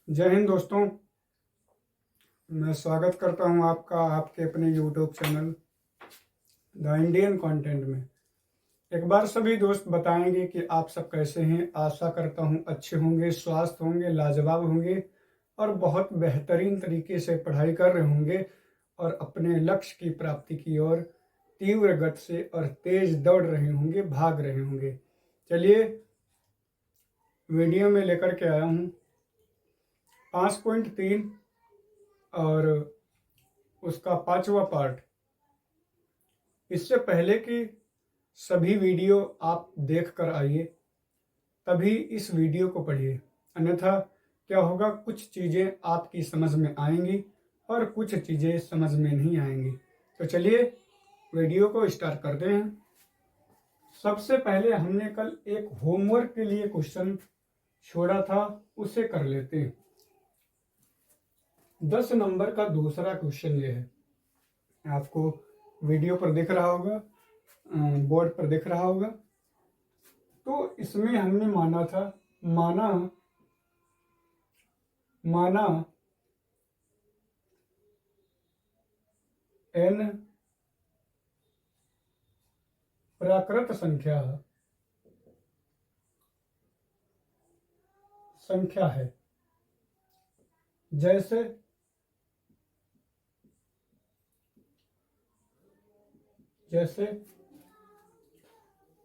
जय हिंद दोस्तों। मैं स्वागत करता हूं आपका आपके अपने YouTube channel the Indian content में। एक बार सभी दोस्त बताएंगे कि आप सब कैसे हैं। आशा करता हूं अच्छे होंगे, स्वस्थ होंगे, लाजवाब होंगे और बहुत बेहतरीन तरीके से पढ़ाई कर रहे होंगे और अपने लक्ष्य की प्राप्ति की ओर तीव्र गति से और तेज दौड़ रहे होंगे, भाग रहे होंगे। चलिए वीडियो में लेकर के आया हूँ 5.3 और उसका 5वां पार्ट। इससे पहले कि सभी वीडियो आप देख कर आइए, तभी इस वीडियो को पढ़िए, अन्यथा क्या होगा, कुछ चीज़ें आपकी समझ में आएंगी और कुछ चीज़ें समझ में नहीं आएंगी। तो चलिए वीडियो को स्टार्ट करते हैं। सबसे पहले हमने कल एक होमवर्क के लिए क्वेश्चन छोड़ा था, उसे कर लेते हैं। 10 नंबर का दूसरा क्वेश्चन ये है, आपको वीडियो पर दिख रहा होगा, बोर्ड पर दिख रहा होगा। तो इसमें हमने माना n प्राकृत संख्या है, जैसे जैसे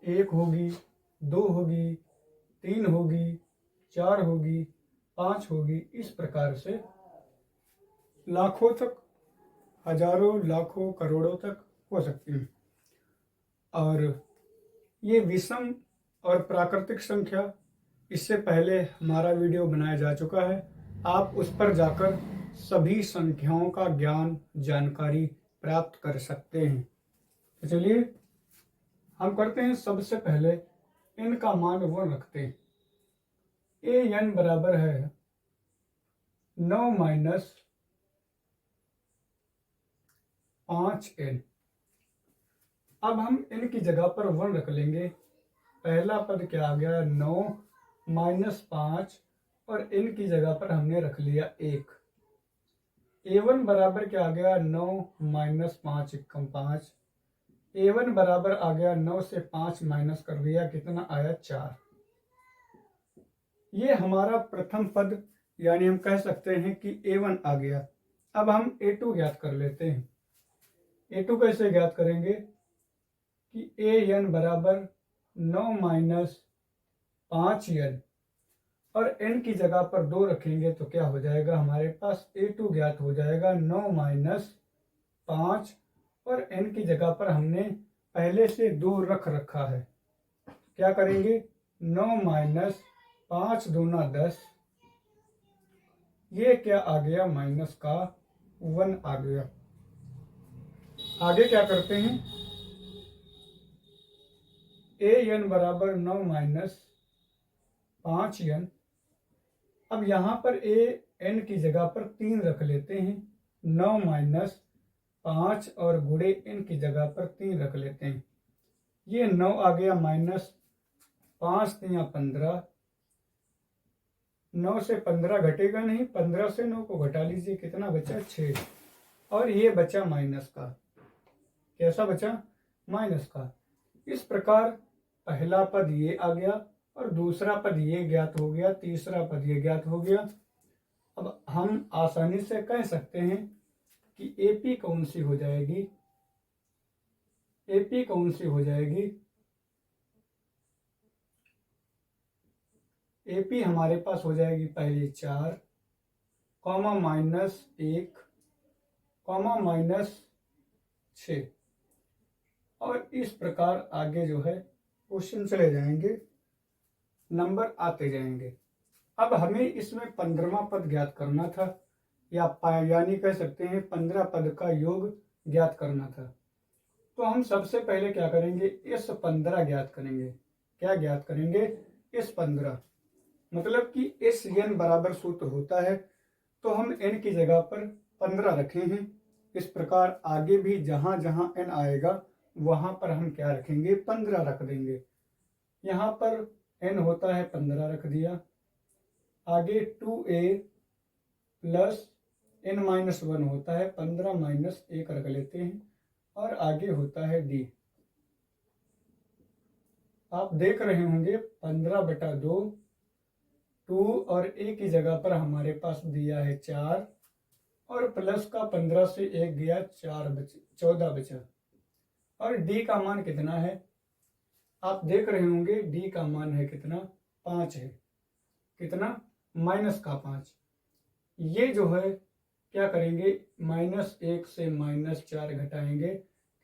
1 होगी, 2 होगी, 3 होगी, 4 होगी, 5 होगी, इस प्रकार से लाखों तक, हजारों, लाखों, करोड़ों तक हो सकती है। और ये विषम और प्राकृतिक संख्या, इससे पहले हमारा वीडियो बनाया जा चुका है, आप उस पर जाकर सभी संख्याओं का ज्ञान, जानकारी प्राप्त कर सकते हैं। तो चलिए हम करते हैं। सबसे पहले इनका मान 1 रखते हैं। an बराबर है 9 माइनस 5n। अब हम n की जगह पर 1 रख लेंगे। पहला पद क्या आ गया, 9 माइनस 5, और n की जगह पर हमने रख लिया 1। a1 बराबर क्या आ गया, 9 माइनस 5 एकम 5। a1 बराबर आ गया 9 से 5 माइनस कर दिया, कितना आया, 4। ये हमारा प्रथम पद, यानी हम कह सकते हैं कि a1 आ गया। अब हम a2 ज्ञात कर लेते हैं। a2 कैसे ज्ञात करेंगे कि an बराबर 9 माइनस 5n, और n की जगह पर 2 रखेंगे तो क्या हो जाएगा, हमारे पास a2 ज्ञात हो जाएगा 9 माइनस 5, और n की जगह पर हमने पहले से 2 रख रखा है। क्या करेंगे, 9 माइनस 5 दूना 10, ये क्या आ गया, माइनस का 1 आ गया। आगे क्या करते हैं, an बराबर 9 माइनस 5n। अब यहां पर n की जगह पर 3 रख लेते हैं। 9 माइनस 5 और गुणे n की जगह पर 3 रख लेते हैं। ये 9 आ गया, माइनस 5 या 15। 9 से 15 घटेगा नहीं, 15 से 9 को घटा लीजिए, कितना बचा, 6। और ये बचा माइनस का, कैसा बचा, माइनस का। इस प्रकार पहला पद ये आ गया और दूसरा पद ये ज्ञात हो गया, तीसरा पद ये ज्ञात हो गया। अब हम आसानी से कह सकते हैं कि एपी कौन सी हो जाएगी, एपी कौन सी हो जाएगी, एपी हमारे पास हो जाएगी पहले 4, कॉमा माइनस 1, कॉमा माइनस 6, और इस प्रकार आगे जो है क्वेश्चन चले जाएंगे, नंबर आते जाएंगे। अब हमें इसमें 15वां पद ज्ञात करना था, यानी कह सकते हैं 15 पद का योग ज्ञात करना था। तो हम सबसे पहले क्या करेंगे, इस 15 ज्ञात करेंगे। क्या ज्ञात करेंगे, इस 15, मतलब कि इस n बराबर सूत्र होता है, तो हम n की जगह पर 15 रखे हैं। इस प्रकार आगे भी जहां जहां n आएगा वहां पर हम क्या रखेंगे, 15 रख देंगे। यहाँ पर n होता है 15 रख दिया। आगे 2a प्लस n-1 होता है, 15 - 1 रख लेते हैं और आगे होता है d। आप देख रहे होंगे 15/2, 2 और a की जगह पर हमारे पास दिया है 4 और प्लस का 15 से 1 गया, 14 बचा। और d का मान कितना है? आप देख रहे होंगे d का मान है कितना? 5 है। कितना? -5। ये जो है क्या करेंगे, -1 से -4 घटाएंगे,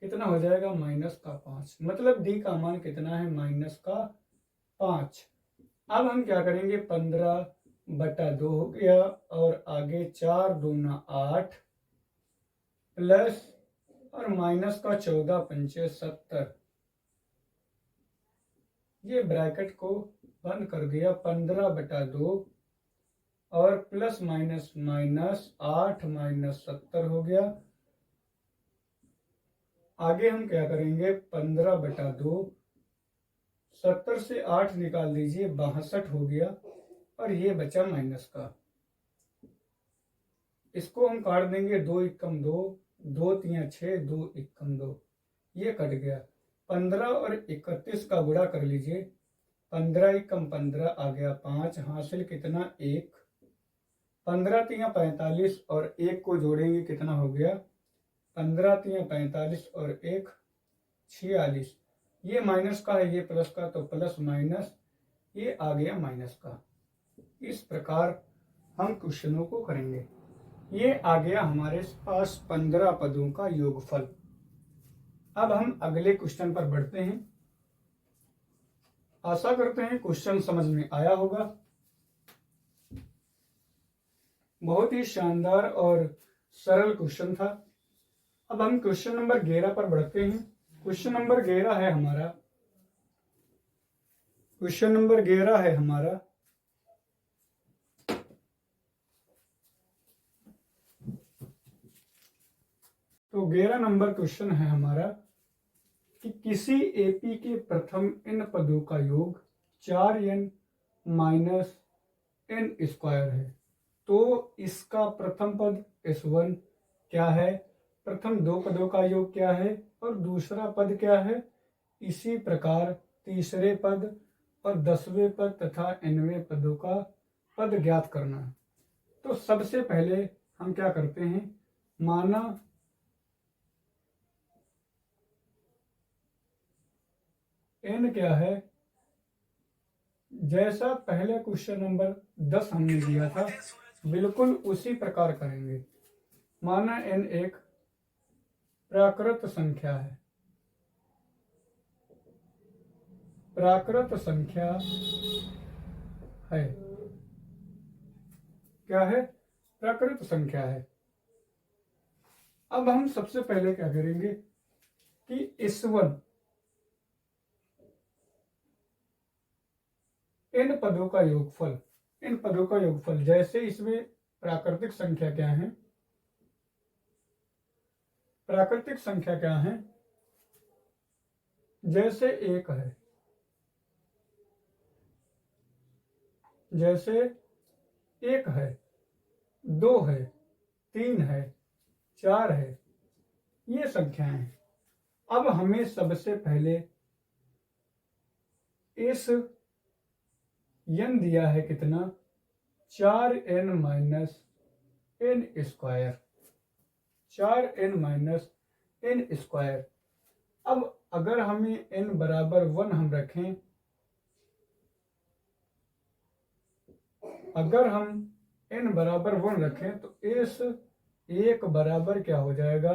कितना हो जाएगा? -5। मतलब d का मान कितना है? -5। अब हम क्या करेंगे, 15/2 हो गया और आगे 4 दूना 8 प्लस और माइनस का 14 पंचे 70। ये ब्रैकेट को बंद कर दिया। 15/2 और प्लस माइनस माइनस 8 - 70 हो गया। आगे हम क्या करेंगे, 15/2, 70 से 8 निकाल दीजिए, 62 हो गया और ये बचा माइनस का। इसको हम काट देंगे, 2 एकम 2, 2 तिया 6, 2 एकम 2, ये कट गया। 15 और 31 का गुणा कर लीजिए, 15 एकम 15 आ गया 5, हासिल कितना? 1। 15 तिया 45 और 1 को जोड़ेंगे, कितना हो गया? 15 तिया 45 और 1 46। ये माइनस का है, ये प्लस का, तो प्लस माइनस ये आ गया माइनस का। इस प्रकार हम क्वेश्चनों को करेंगे। ये आ गया हमारे पास 15 पदों का योगफल। अब हम अगले क्वेश्चन पर बढ़ते हैं। आशा करते हैं क्वेश्चन समझ में आया होगा। बहुत ही शानदार और सरल क्वेश्चन था। अब हम क्वेश्चन नंबर 11 पर बढ़ते हैं। क्वेश्चन नंबर 11 है हमारा, क्वेश्चन नंबर 11 है हमारा, तो 11 नंबर क्वेश्चन है हमारा कि किसी एपी के प्रथम n पदों का योग 4n - n² है, तो इसका प्रथम पद s1 क्या है, प्रथम 2 पदों का योग क्या है और दूसरा पद क्या है। इसी प्रकार तीसरे पद और 10वें पद तथा nवें पदों का पद ज्ञात करना है। तो सबसे पहले हम क्या करते हैं, माना n क्या है, जैसा पहले क्वेश्चन नंबर 10 हमने दिया था बिल्कुल उसी प्रकार करेंगे। माना n एक प्राकृत संख्या है, प्राकृत संख्या है, क्या है, प्राकृत संख्या है। अब हम सबसे पहले क्या करेंगे कि s1 इन पदों का योगफल, इन पदों का योगफल, जैसे इसमें प्राकृतिक संख्या क्या है, प्राकृतिक संख्या क्या है, जैसे 1 है, जैसे 1 है, 2 है, 3 है, 4 है, ये संख्याएं हैं। अब हमें सबसे पहले इस n दिया है कितना, 4n - n², 4n - n²। अब अगर हमें n बराबर 1 हम रखें, अगर हम n बराबर 1 रखें तो इस 1 बराबर क्या हो जाएगा,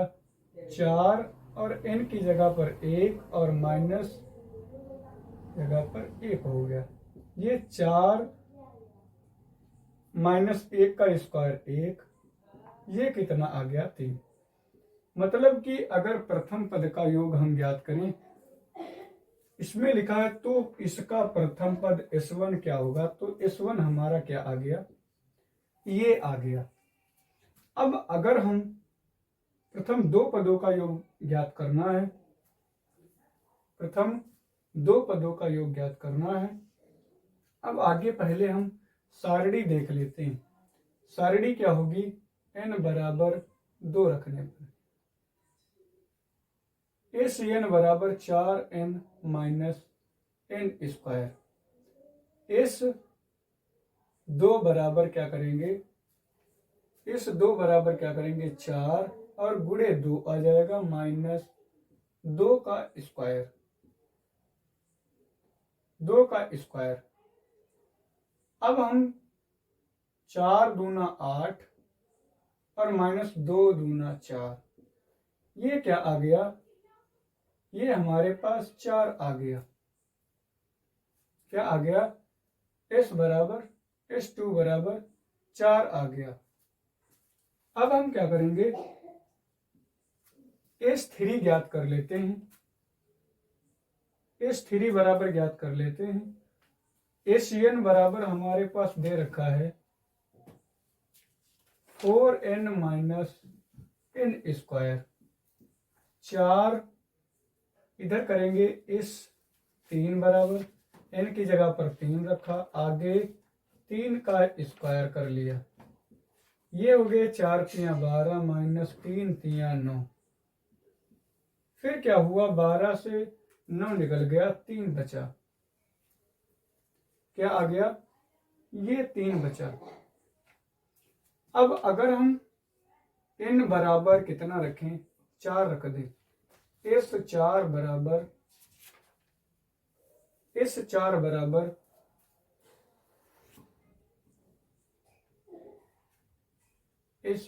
4 और n की जगह पर 1 और माइनस जगह पर 1 हो गया। ये 4 - 1 का स्क्वायर 1, ये कितना आ गया 3। मतलब कि अगर प्रथम पद का योग हम ज्ञात करें, इसमें लिखा है तो इसका प्रथम पद s1 क्या होगा, तो s1 हमारा क्या आ गया, ये आ गया। अब अगर हम प्रथम 2 पदों का योग ज्ञात करना है, प्रथम 2 पदों का योग ज्ञात करना है। अब आगे पहले हम सारणी देख लेते हैं। सारणी क्या होगी, n बराबर 2 रखने पर इस n बराबर 4n माइनस n स्क्वायर। इस 2 बराबर क्या करेंगे, इस 2 बराबर क्या करेंगे 4 और गुणे 2 आ जाएगा माइनस 2 का स्क्वायर, 2 का स्क्वायर। अब हम 4 दूना 8 और माइनस 2 दूना 4, ये क्या आ गया, ये हमारे पास 4 आ गया। क्या आ गया, s बराबर s2 बराबर 4 आ गया। अब हम क्या करेंगे, s3 ज्ञात कर लेते हैं। s3 बराबर ज्ञात कर लेते हैं। Sn बराबर हमारे पास दे रखा है 4n माइनस n स्क्वायर। 4 इधर करेंगे इस 3 बराबर, n की जगह पर 3 रखा, आगे 3 का स्क्वायर कर लिया। ये हो गए 4 तिया 12 माइनस 3 तिया 9। फिर क्या हुआ, 12 से 9 निकल गया, 3 बचा। क्या आ गया, ये 3 बचा। अब अगर हम n बराबर कितना रखें, 4 रख दें, इस 4 बराबर इस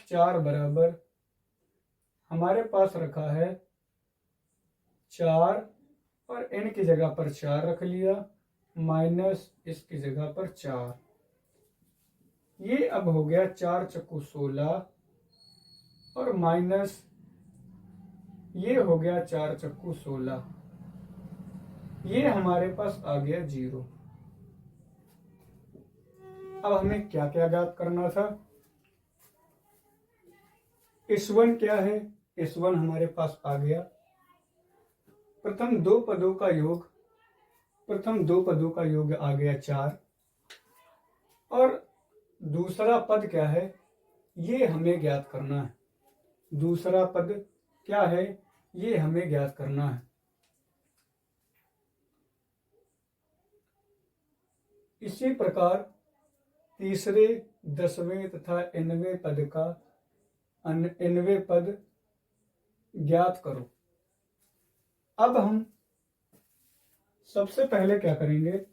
4 बराबर हमारे पास रखा है 4 और n की जगह पर 4 रख लिया, माइनस इसकी जगह पर 4। ये अब हो गया 4 चक्कू 16 और माइनस ये हो गया 4 चक्कू 16। ये हमारे पास आ गया 0। अब हमें क्या क्या ज्ञात करना था, S1 क्या है, S1 हमारे पास आ गया। प्रथम दो पदों का योग आ गया 4 और दूसरा पद क्या है, ये हमें ज्ञात करना है। दूसरा पद क्या है, ये हमें ज्ञात करना है। इसी प्रकार तीसरे, 10वें तथा 9वें पद का 9वें पद ज्ञात करो। अब हम सबसे पहले क्या करेंगे,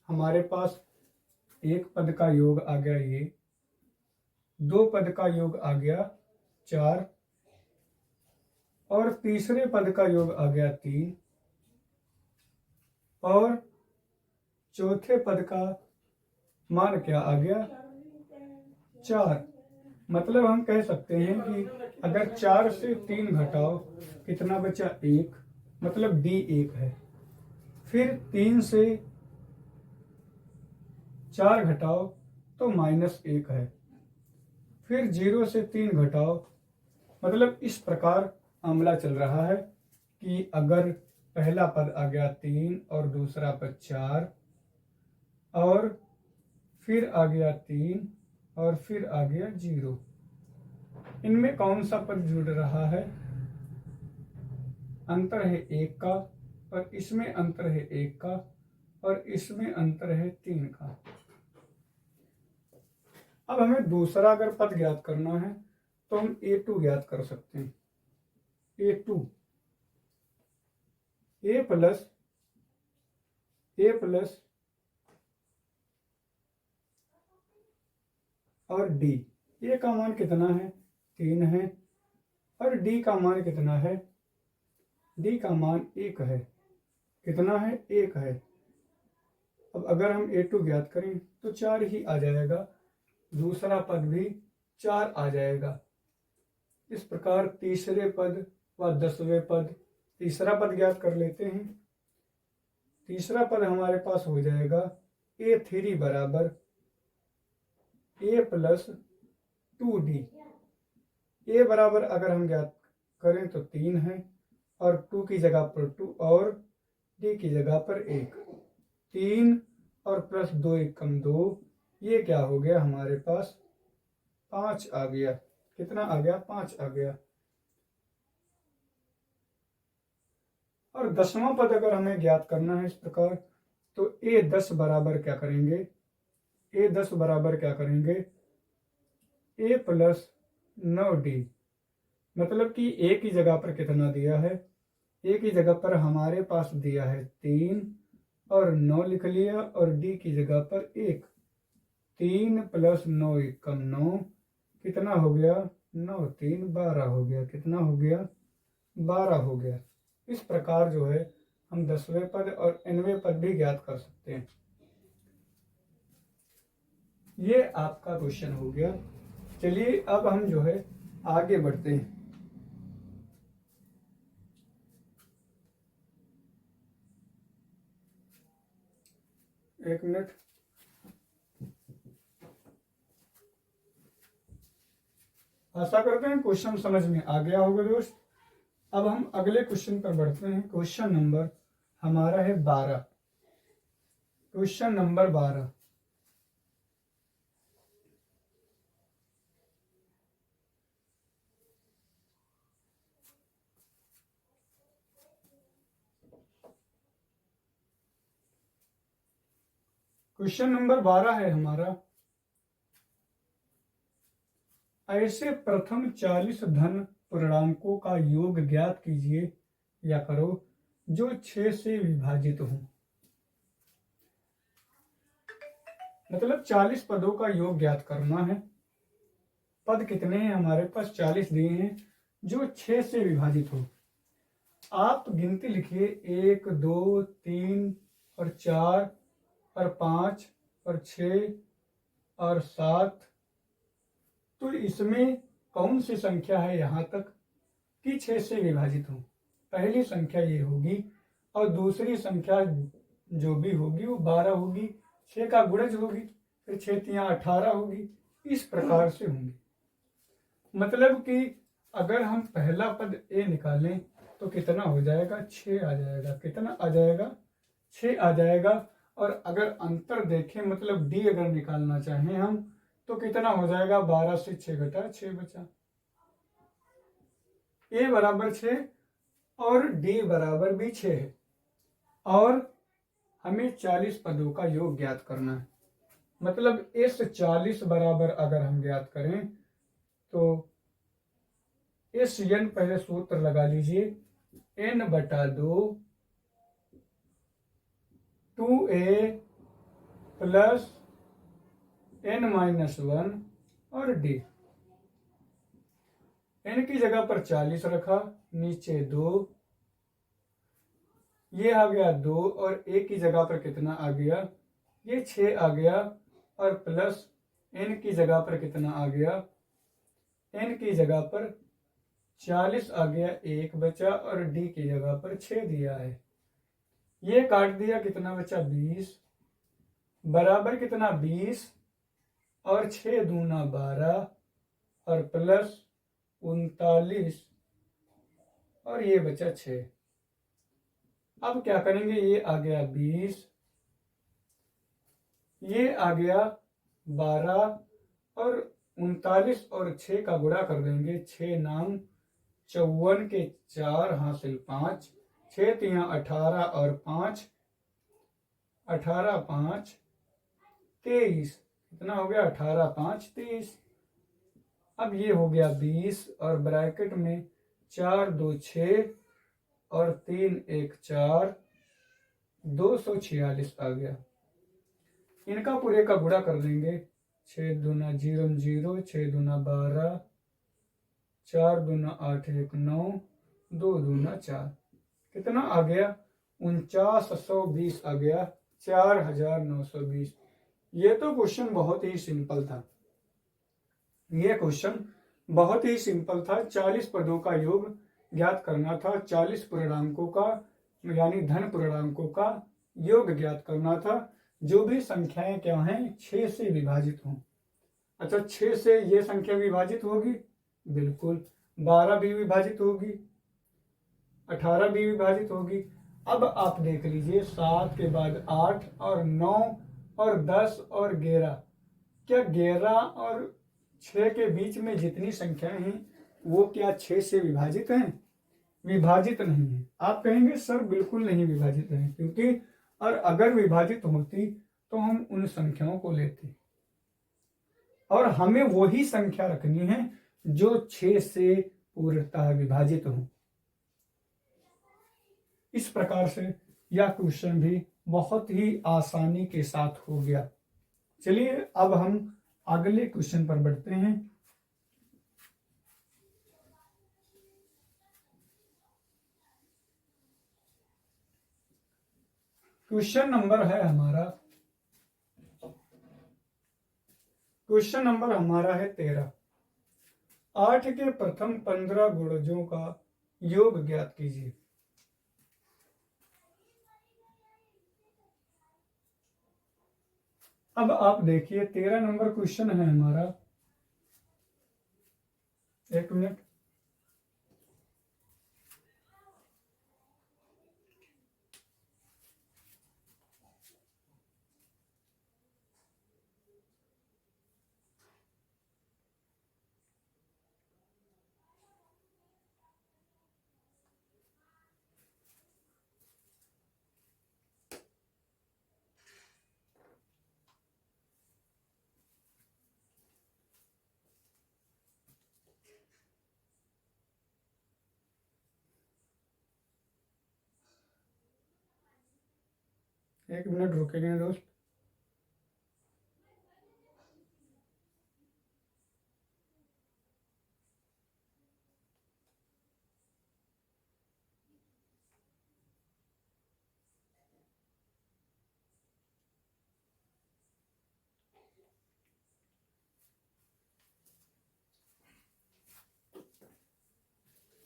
हमारे पास एक पद का योग आ गया ये, 2 पद का योग आ गया 4 और तीसरे पद का योग आ गया 3 और चौथे पद का मान क्या आ गया 4। मतलब हम कह सकते हैं कि अगर 4 से 3 घटाओ कितना बचा 1, मतलब D 1 है। फिर 3 से 4 घटाओ तो -1 है। फिर 0 से 3 घटाओ, मतलब इस प्रकार मामला चल रहा है कि अगर पहला पद आ गया 3 और दूसरा पद 4 और फिर आ गया 3 और फिर आ गया 0, इनमें कौन सा पद जुड़ रहा है, अंतर है 1 का और इसमें अंतर है 1 का और इसमें अंतर है 3 का। अब हमें दूसरा अगर पद ज्ञात करना है तो हम A2 ज्ञात कर सकते हैं। A2 A प्लस और D, A का मान कितना है 3 है और D का मान कितना है, D का मान 1 है। कितना है 1 है। अब अगर हम A2 ज्ञात करें तो 4 ही आ जाएगा, दूसरा पद भी 4 आ जाएगा। इस प्रकार तीसरे पद व 10वें पद, तीसरा पद ज्ञात कर लेते हैं। तीसरा पद हमारे पास हो जाएगा A3 बराबर A प्लस 2D। A बराबर अगर हम ज्ञात करें तो 3 है और 2 की जगह पर 2 और D की जगह पर 1। 3 और प्लस 2 एकम 2, ये क्या हो गया हमारे पास 5 आ गया। कितना आ गया? 5 आ गया। और 10वां पद अगर हमें ज्ञात करना है इस प्रकार, तो A10 बराबर क्या करेंगे? A10 बराबर क्या करेंगे? A plus 9D। मतलब कि A की जगह पर कितना दिया है? A की जगह पर हमारे पास दिया है 3 और 9 लिख लिया, और D की जगह पर 1। 3 प्लस 9 एकम 9, कितना हो गया? 9 3 12 हो गया। कितना हो गया? 12 हो गया। इस प्रकार जो है हम 10वें पद और 9वें पद भी ज्ञात कर सकते हैं। ये आपका क्वेश्चन हो गया। चलिए अब हम जो है आगे बढ़ते हैं। एक मिनट। आशा करते हैं क्वेश्चन समझ में आ गया होगा दोस्त। अब हम अगले क्वेश्चन पर बढ़ते हैं। क्वेश्चन नंबर हमारा है 12। Question number 12। क्वेश्चन नंबर 12 है हमारा, ऐसे प्रथम 40 धन पूर्णांकों का योग ज्ञात कीजिए या करो जो 6 से विभाजित हो। मतलब 40 पदों का योग ज्ञात करना है। पद कितने हैं हमारे पास? 40 दिए हैं, जो 6 से विभाजित हो। आप गिनती लिखिए, 1 2 3 और 4 और 5 और 6 और 7। तो इसमें कौन सी संख्या है यहाँ तक कि 6 से विभाजित हो? पहली संख्या ये होगी, और दूसरी संख्या जो भी होगी वो 12 होगी। 6 का गुणज होगी, फिर 6 तियां 18 होगी। इस प्रकार से होंगी। मतलब कि अगर हम पहला पद ए निकालें तो कितना हो जाएगा? 6 आ जाएगा। कितना आ जाएगा? 6 आ जाएगा। और अगर अंतर देखें, मतलब डी अगर निकालना चाहें हम, तो कितना हो जाएगा? 12 से 6 घटा 6 बचा। ए बराबर 6 और डी बराबर भी 6 है। और हमें 40 पदों का योग ज्ञात करना है। मतलब इस 40 बराबर अगर हम ज्ञात करें तो इस n पहले सूत्र लगा लीजिए, n/2 2a प्लस n-1 और d। n की जगह पर 40 रखा, नीचे 2, ये आ गया 2, और a की जगह पर कितना आ गया? ये 6 आ गया, और प्लस n की जगह पर कितना आ गया? n की जगह पर 40 आ गया, 1 बचा, और d की जगह पर 6 दिया है। ये काट दिया, कितना बचा? 20 बराबर कितना? 20 और 6 दूना 12 और प्लस 39 और ये बचा 6। अब क्या करेंगे? ये आ गया 20, ये आ गया 12, और 39 और 6 का गुणा कर देंगे। 6 नाम 54 के 4 हासिल 5, 6 तियां 18 और 5 18 5 23। कितना हो गया? 18 5 23। अब ये हो गया 20, और ब्रैकेट में 4 2 6 और 3 1 4, 246 आ गया। इनका पूरे का गुणा कर देंगे। 6 दूना 0 0, 6 दूना 12, 4 दूना 8 1 9, 2 दूना 4। कितना आ गया? 4920 आ गया, 4920। ये तो क्वेश्चन बहुत ही सिंपल था। ये क्वेश्चन बहुत ही सिंपल था। 40 पदों का योग ज्ञात करना था, 40 पूर्णांकों का यानी धन पूर्णांकों का योग ज्ञात करना था, जो भी संख्याएं क्या हैं? 6 से विभाजित हों। अच्छा, 6 से ये संख्या विभाजित होगी? बिल्कुल। 12 भी विभाजित होगी, 18 भी विभाजित होगी। अब आप देख लीजिए, 7 के बाद 8 और 9 और 10 और 11, क्या 11 और 6 के बीच में जितनी संख्याएं हैं वो क्या 6 से विभाजित हैं? विभाजित नहीं है। आप कहेंगे सर बिल्कुल नहीं विभाजित है, क्योंकि और अगर विभाजित होती तो हम उन संख्याओं को लेते और हमें वही संख्या रखनी है जो 6 से पूर्णतः विभाजित हो। इस प्रकार से यह क्वेश्चन भी बहुत ही आसानी के साथ हो गया। चलिए अब हम अगले क्वेश्चन पर बढ़ते हैं। क्वेश्चन नंबर है हमारा, क्वेश्चन नंबर हमारा है 13। 8 के प्रथम 15 गुणजों का योग ज्ञात कीजिए। अब आप देखिए 13 नंबर क्वेश्चन है हमारा। एक मिनट, एक मिनट रुकेंगे दोस्त।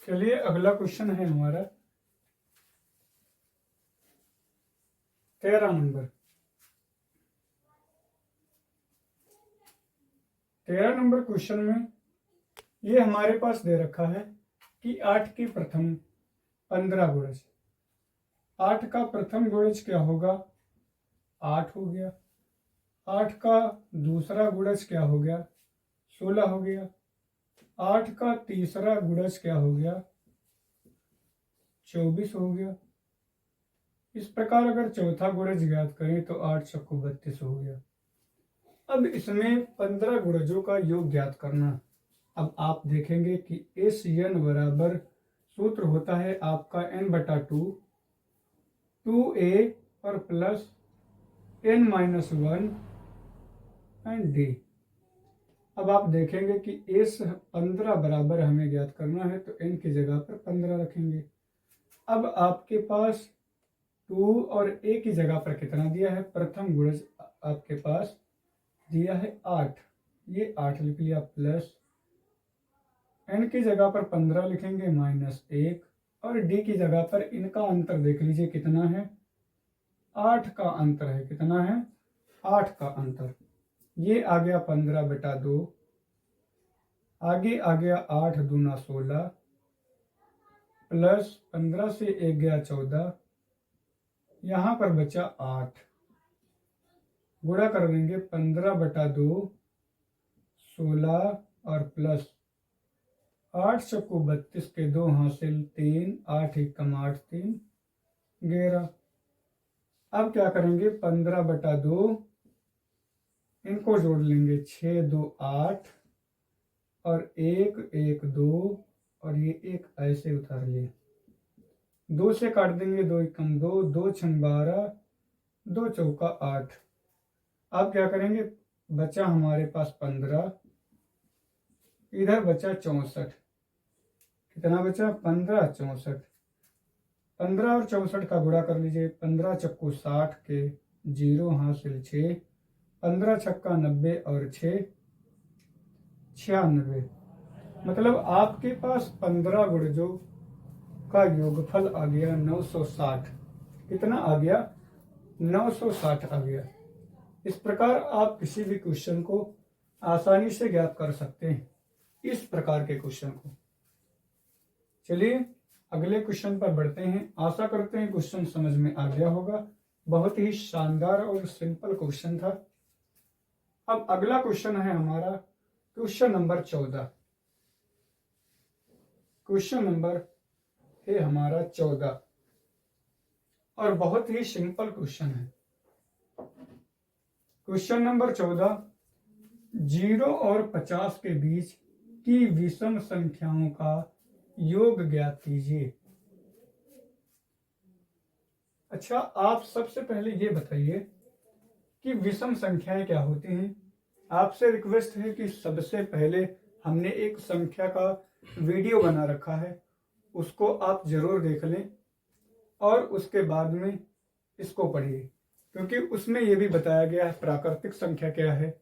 चलिए अगला क्वेश्चन है हमारा 13 नंबर। 13 नंबर क्वेश्चन में ये हमारे पास दे रखा है कि 8 की प्रथम 15 गुणज, 8 का प्रथम गुणज क्या होगा? 8 हो गया। 8 का दूसरा गुणज क्या हो गया? 16 हो गया। 8 का तीसरा गुणज क्या हो गया? 24 हो गया। इस प्रकार अगर चौथा गुणज ज्ञात करें तो 8 चक्कू 32 हो गया। अब इसमें 15 गुणजों का योग ज्ञात करना। अब आप देखेंगे कि एस एन बराबर सूत्र होता है आपका n/2, 2a और प्लस n-1 एंड d। अब आप देखेंगे कि एस 15 बराबर हमें ज्ञात करना है तो n की जगह पर 15 रखेंगे। अब आपके पास 2 और a की जगह पर कितना दिया है? प्रथम गुणज आपके पास दिया है 8, ये 8 लिख लिया, प्लस n की जगह पर 15 लिखेंगे -1 और d की जगह पर इनका अंतर देख लीजिए कितना है? 8 का अंतर है। कितना है? 8 का अंतर। ये आ गया 15/2, आगे आ गया 8 दूना 16 प्लस 15 से 1 गया 14, यहां पर बचा 8। गुणा कर देंगे 15/2, 16 और प्लस 8 चक्कू 32 के 2 हासिल 3, 8 एकम 8, 3 11। अब क्या करेंगे? 15/2 इनको जोड़ लेंगे, 6 2 8 और 1 1 2 और ये 1 ऐसे उतार लिए, 2 से काट देंगे, 2 एकम 2, 2 छंग 12, 2 चौका 8। अब क्या करेंगे? बचा हमारे पास 15, इधर बचा 64। कितना बचा? 15 64। 15 और 64 का गुणा कर लीजिए, 15 चक्कू 60 के 0 हासिल 6, 15 छक्का 90 और 6 96। मतलब आपके पास 15 गुणजों का योगफल आ गया 960। कितना आ गया? 960 आ गया। इस प्रकार आप किसी भी क्वेश्चन को आसानी से ज्ञात कर सकते हैं, इस प्रकार के क्वेश्चन को। चलिए अगले क्वेश्चन पर बढ़ते हैं। आशा करते हैं क्वेश्चन समझ में आ गया होगा। बहुत ही शानदार और सिंपल क्वेश्चन था। अब अगला क्वेश्चन है हमारा क्वेश्चन नंबर 14। क्वेश्चन नंबर है हमारा 14 और बहुत ही सिंपल क्वेश्चन है। क्वेश्चन नंबर 14, 0 और 50 के बीच की विषम संख्याओं का योग ज्ञात कीजिए। अच्छा, आप सबसे पहले ये बताइए कि विषम संख्याएं क्या होती हैं। आपसे रिक्वेस्ट है कि सबसे पहले हमने एक संख्या का वीडियो बना रखा है, उसको आप जरूर देख लें और उसके बाद में इसको पढ़िए, क्योंकि उसमें यह भी बताया गया है प्राकृतिक संख्या क्या है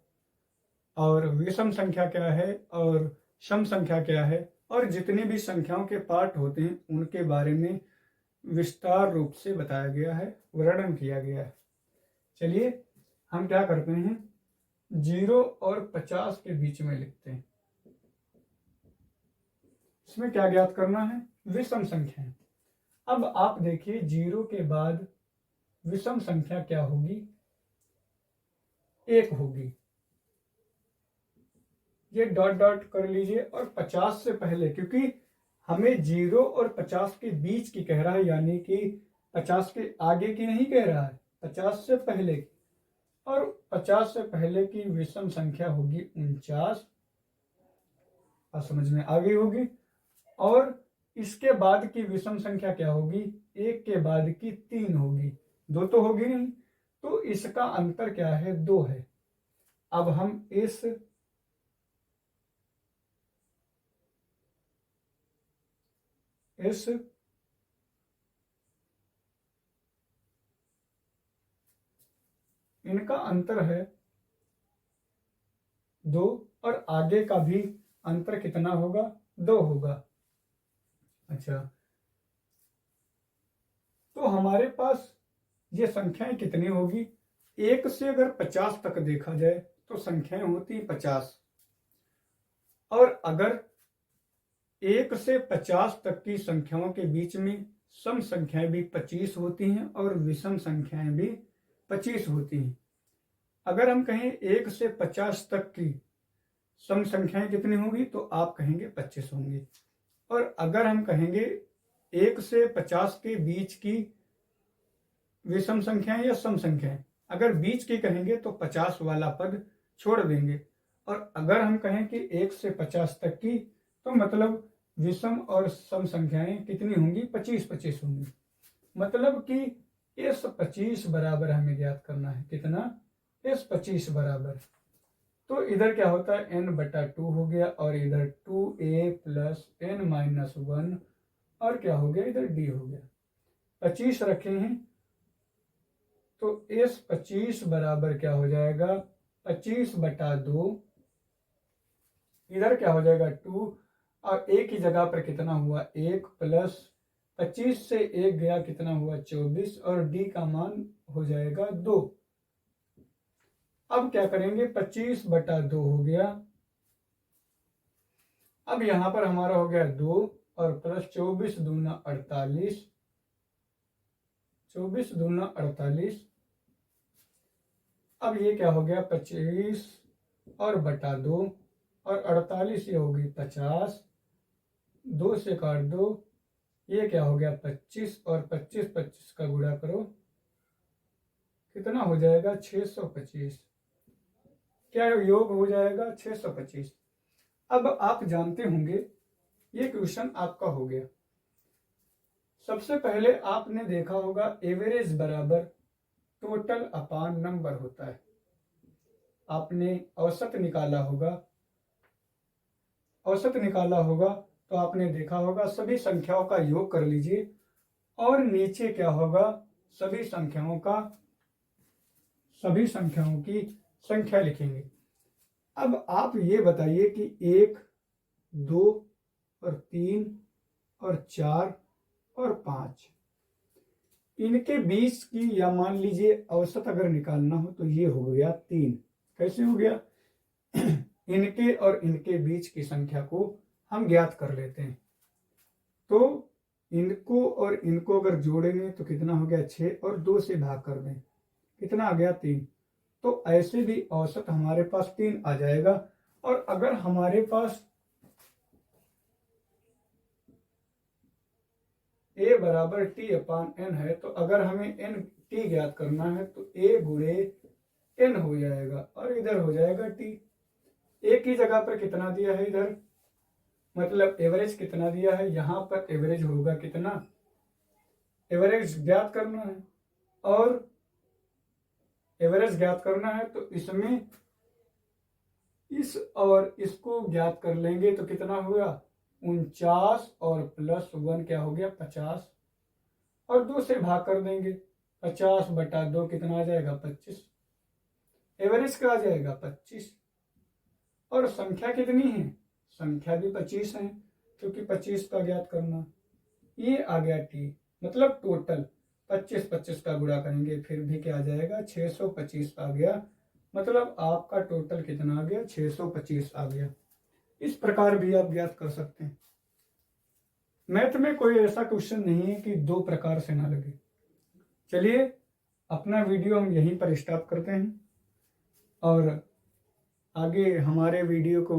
और विषम संख्या क्या है और सम संख्या क्या है, और जितनी भी संख्याओं के पार्ट होते हैं उनके बारे में विस्तार रूप से बताया गया है, वर्णन किया गया है। चलिए हम क्या करते हैं, 0 और 50 के बीच में लिखते हैं। इसमें क्या ज्ञात करना है, विषम संख्या। अब आप देखिए 0 के बाद विषम संख्या क्या होगी, 1 होगी। ये डॉट डॉट कर लीजिए। और 50 से पहले, क्योंकि हमें 0 और 50 के बीच की कह रहा है, यानी कि 50 के आगे की नहीं कह रहा है, 50 से पहले की। और 50 से पहले की विषम संख्या होगी 49। आप समझ में आ गई होगी। और इसके बाद की विषम संख्या क्या होगी, 1 के बाद की 3 होगी, 2 तो होगी नहीं, तो इसका अंतर क्या है, 2 है। अब हम इस इनका अंतर है 2 और आगे का भी अंतर कितना होगा, 2 होगा। अच्छा, तो हमारे पास ये संख्याएं कितनी होगी, 1 से अगर 50 तक देखा जाए तो संख्याएं होती 50, और अगर 1 से 50 तक की संख्याओं के बीच में सम संख्याएं भी 25 होती हैं और विषम संख्याएं भी 25 होती हैं। अगर हम कहें 1 से 50 तक की सम संख्याएं कितनी होंगी, तो आप कहेंगे 25 होंगी। और अगर हम कहेंगे 1 से 50 के बीच की विषम संख्याएं या सम संख्याएं, अगर बीच की कहेंगे तो 50 वाला पद छोड़ देंगे। और अगर हम कहें कि 1 से 50 तक की, तो मतलब विषम और सम संख्याएं कितनी होंगी, 25-25 होंगी। मतलब कि इस 25 बराबर हमें ज्ञात करना है, कितना, इस 25 बराबर। तो इधर क्या होता है, n/2 हो गया, और इधर 2a + n-1, और क्या हो गया, इधर d हो गया। 25 रखे हैं, तो इस 25 बराबर क्या हो जाएगा, 25/2। इधर क्या हो जाएगा, 2, और एक ही जगह पर कितना हुआ, 1 + 25 से 1 गया, कितना हुआ, 24, और d का मान हो जाएगा 2। अब क्या करेंगे, 25/2 हो गया। अब यहां पर हमारा हो गया 2 और प्लस 24 दूना 48, 24 दूना 48। अब ये क्या हो गया, 25 और बटा 2, और 48 ये होगी 50, 2 से काट दो, ये क्या हो गया 25, और 25 का गुणा करो, कितना हो जाएगा, 625। क्या योग हो जाएगा, 625। अब आप जानते होंगे ये क्वेश्चन आपका हो गया। सबसे पहले आपने देखा होगा एवरेज बराबर टोटल अपान नंबर होता है। आपने औसत निकाला होगा, तो आपने देखा होगा सभी संख्याओं का योग कर लीजिए, और नीचे क्या होगा, सभी संख्याओं की संख्या लिखेंगे। अब आप ये बताइए कि 1, 2 और 3 और 4 और 5, इनके बीच की, या मान लीजिए औसत अगर निकालना हो तो ये हो गया 3। कैसे हो गया, इनके और इनके बीच की संख्या को हम ज्ञात कर लेते हैं। तो इनको और इनको अगर जोड़ेंगे तो कितना हो गया, 6, और 2 से भाग कर दें, कितना आ गया, 3। तो ऐसे भी औसत हमारे पास 3 आ जाएगा। और अगर हमारे पास a बराबर t अपान n है, तो अगर हमें n t ज्ञात करना है तो a गुणे n हो जाएगा और इधर हो जाएगा t। a की जगह पर कितना दिया है इधर, मतलब एवरेज कितना दिया है, यहां पर एवरेज होगा कितना, एवरेज ज्ञात करना है। और एवरेज ज्ञात करना है तो इसमें इस और इसको ज्ञात कर लेंगे तो कितना हुआ 49 और प्लस 1 क्या हो गया 50, और 2 से भाग कर देंगे। 50 बटा 2 कितना आ जाएगा 25, एवरेज का आ जाएगा 25। और संख्या कितनी है, संख्या भी 25 है, क्योंकि 25 का ज्ञात करना। ये आ गया टी, मतलब टोटल 25 का गुणा करेंगे फिर भी क्या आ जाएगा 625 आ गया, मतलब आपका टोटल कितना आ गया 625 आ गया। इस प्रकार भी आप ज्ञात कर सकते हैं। मैथ में कोई ऐसा क्वेश्चन नहीं है कि 2 प्रकार से ना लगे। चलिए अपना वीडियो हम यहीं पर स्टॉप करते हैं और आगे हमारे वीडियो को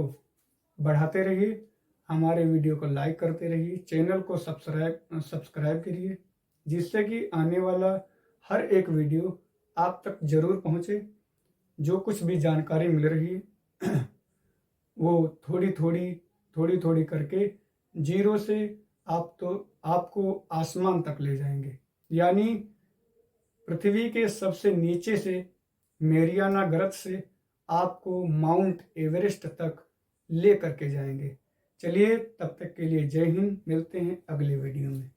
बढ़ाते रहिए, हमारे वीडियो को लाइक करते रहिए, चैनल को सब्सक्राइब करिए, जिससे कि आने वाला हर एक वीडियो आप तक जरूर पहुंचे। जो कुछ भी जानकारी मिल रही है वो थोड़ी थोड़ी करके जीरो से आपको आसमान तक ले जाएंगे, यानी पृथ्वी के सबसे नीचे से मेरियाना गर्त से आपको माउंट एवरेस्ट तक ले करके जाएंगे। चलिए तब तक के लिए जय हिंद, मिलते हैं अगले वीडियो में।